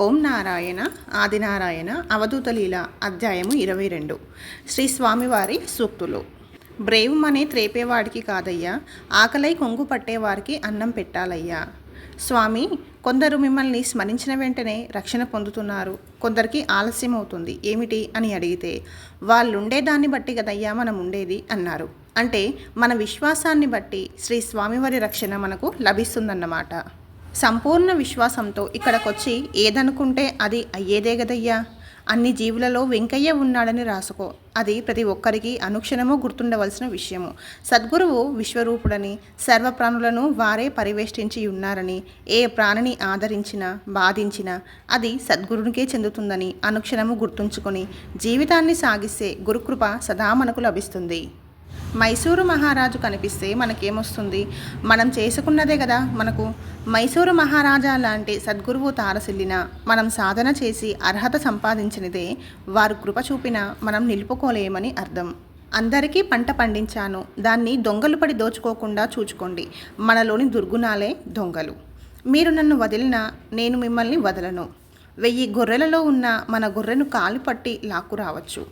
ఓం నారాయణ ఆదినారాయణ అవధూతలీల అధ్యాయము 22 శ్రీ స్వామివారి సూక్తులు. బ్రేవుమనే త్రేపేవాడికి కాదయ్యా, ఆకలై కొంగు పట్టేవారికి అన్నం పెట్టాలయ్యా. స్వామి, కొందరు మిమ్మల్ని స్మరించిన వెంటనే రక్షణ పొందుతున్నారు, కొందరికి ఆలస్యం అవుతుంది ఏమిటి అని అడిగితే, వాళ్ళుండేదాన్ని బట్టి కదయ్యా మనం ఉండేది అన్నారు. అంటే మన విశ్వాసాన్ని బట్టి శ్రీ స్వామివారి రక్షణ మనకు లభిస్తుందన్నమాట. సంపూర్ణ విశ్వాసంతో ఇక్కడికొచ్చి ఏదనుకుంటే అది అయ్యేదే గదయ్యా. అన్ని జీవులలో వెంకయ్య ఉన్నాడని రాసుకో. అది ప్రతి ఒక్కరికి అనుక్షణము గుర్తుండవలసిన విషయము. సద్గురువు విశ్వరూపుడని, సర్వప్రాణులను వారే పరివేష్టించి ఉన్నారని, ఏ ప్రాణిని ఆదరించినా బాధించినా అది సద్గురునికే చెందుతుందని అనుక్షణము గుర్తుంచుకొని జీవితాన్ని సాగిస్తే గురుకృప సదా మనకు లభిస్తుంది. మైసూరు మహారాజు కనిపిస్తే మనకేమొస్తుంది? మనం చేసుకున్నదే కదా మనకు. మైసూరు మహారాజా లాంటి సద్గురువు తారసిల్లిన, మనం సాధన చేసి అర్హత సంపాదించినదే వారు కృప చూపినా మనం నిలుపుకోలేమని అర్థం. అందరికీ పంట పండించాను, దాన్ని దొంగలు పడి దోచుకోకుండా చూచుకోండి. మనలోని దుర్గుణాలే దొంగలు. మీరు నన్ను వదిలినా నేను మిమ్మల్ని వదలను. 1000 గొర్రెలలో ఉన్న మన గొర్రెను కాలు పట్టి లాక్కు రావచ్చు.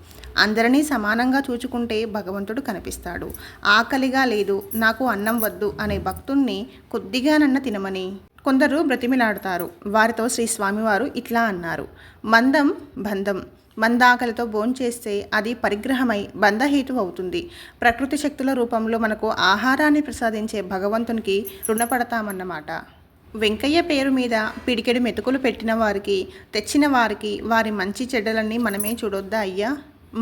అందరినీ సమానంగా చూచుకుంటే భగవంతుడు కనిపిస్తాడు. ఆకలిగా లేదు, నాకు అన్నం వద్దు అనే భక్తుణ్ణి కొద్దిగానన్న తినమని కొందరు బ్రతిమిలాడతారు. వారితో శ్రీ స్వామివారు ఇట్లా అన్నారు: మందం బంధం. మందాకలితో భోంచేస్తే అది పరిగ్రహమై బంధహేతు అవుతుంది. ప్రకృతి శక్తుల రూపంలో మనకు ఆహారాన్ని ప్రసాదించే భగవంతునికి రుణపడతామన్నమాట. వెంకయ్య పేరు మీద పిడికెడు మెతుకులు పెట్టిన వారికి, తెచ్చిన వారికి వారి మంచి చెడ్డలన్నీ మనమే చూడొద్దా అయ్యా?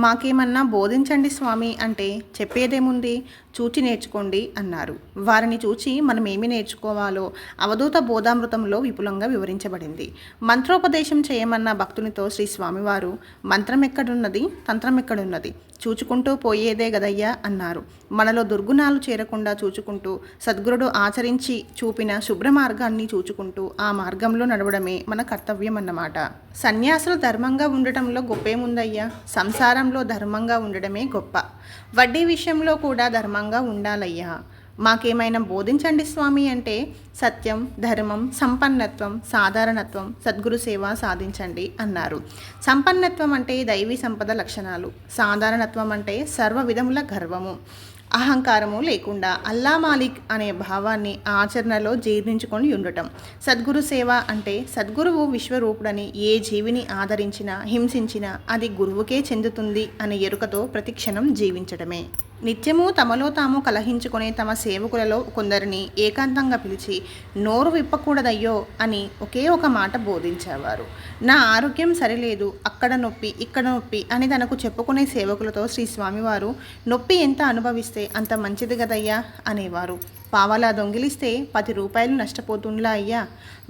మాకేమన్నా బోధించండి స్వామి అంటే చెప్పేదేముంది, చూచి నేర్చుకోండి అన్నారు. వారిని చూచి మనం ఏమి నేర్చుకోవాలో అవధూత బోధామృతంలో విపులంగా వివరించబడింది. మంత్రోపదేశం చేయమన్న భక్తునితో శ్రీ స్వామివారు, మంత్రం ఎక్కడున్నది, తంత్రం ఎక్కడున్నది, చూచుకుంటూ పోయేదే గదయ్యా అన్నారు. మనలో దుర్గుణాలు చేరకుండా చూచుకుంటూ సద్గురుడు ఆచరించి చూపిన శుభ్ర మార్గాన్ని చూచుకుంటూ ఆ మార్గంలో నడవడమే మన కర్తవ్యం అన్నమాట. సన్యాసులు ధర్మంగా ఉండటంలో గొప్పేముందయ్యా? సంసారంలో ధర్మంగా ఉండడమే గొప్ప. వడ్డీ విషయంలో కూడా ధర్మంగా ఉండాలయ్యా. మాకేమైనా బోధించండి స్వామి అంటే సత్యం, ధర్మం, సంపన్నత్వం, సాధారణత్వం, సద్గురు సేవ సాధించండి అన్నారు. సంపన్నత్వం అంటే దైవీ సంపద లక్షణాలు, సాధారణత్వం అంటే సర్వ విధముల గర్వము, అహంకారము లేకుండా అల్లా మాలిక్ అనే భావాన్ని ఆచరణలో జీర్ణించుకొని ఉండటం. సద్గురు సేవ అంటే సద్గురువు విశ్వరూపుడని, ఏ జీవిని ఆదరించినా హింసించినా అది గురువుకే చెందుతుంది అనే ఎరుకతో ప్రతిక్షణం జీవించడమే. నిత్యము తమలో తాము కలహించుకునే తమ సేవకులలో కొందరిని ఏకాంతంగా పిలిచి నోరు విప్పకూడదయ్యో అని ఒకే ఒక మాట బోధించేవారు. నా ఆరోగ్యం సరిలేదు, అక్కడ నొప్పి ఇక్కడ నొప్పి అని తనకు చెప్పుకునే సేవకులతో శ్రీ స్వామివారు, నొప్పి ఎంత అనుభవిస్తే అంత మంచిది కదయ్యా అనేవారు. పావలా దొంగిలిస్తే 10 రూపాయలు నష్టపోతుండ్లా అయ్యా,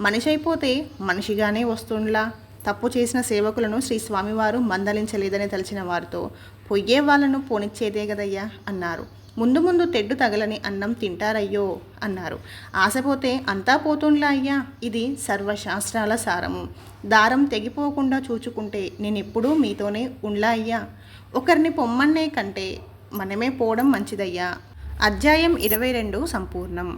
మనిషి అయిపోతే మనిషిగానే వస్తుండ్లా. తప్పు చేసిన సేవకులను శ్రీ స్వామివారు మందలించలేదని తలిచిన వారితో, పొయ్యే వాళ్ళను పోనిచ్చేదే గదయ్యా అన్నారు. ముందు ముందు తెడ్డు తగలని అన్నం తింటారయ్యో అన్నారు. ఆశపోతే అంతా పోతుండ్లా అయ్యా, ఇది సర్వశాస్త్రాల సారము. దారం తెగిపోకుండా చూచుకుంటే నేనెప్పుడూ మీతోనే ఉండ్లా అయ్యా. ఒకరిని పొమ్మన్నే కంటే మనమే పోవడం మంచిదయ్యా. అధ్యాయం 22 సంపూర్ణం.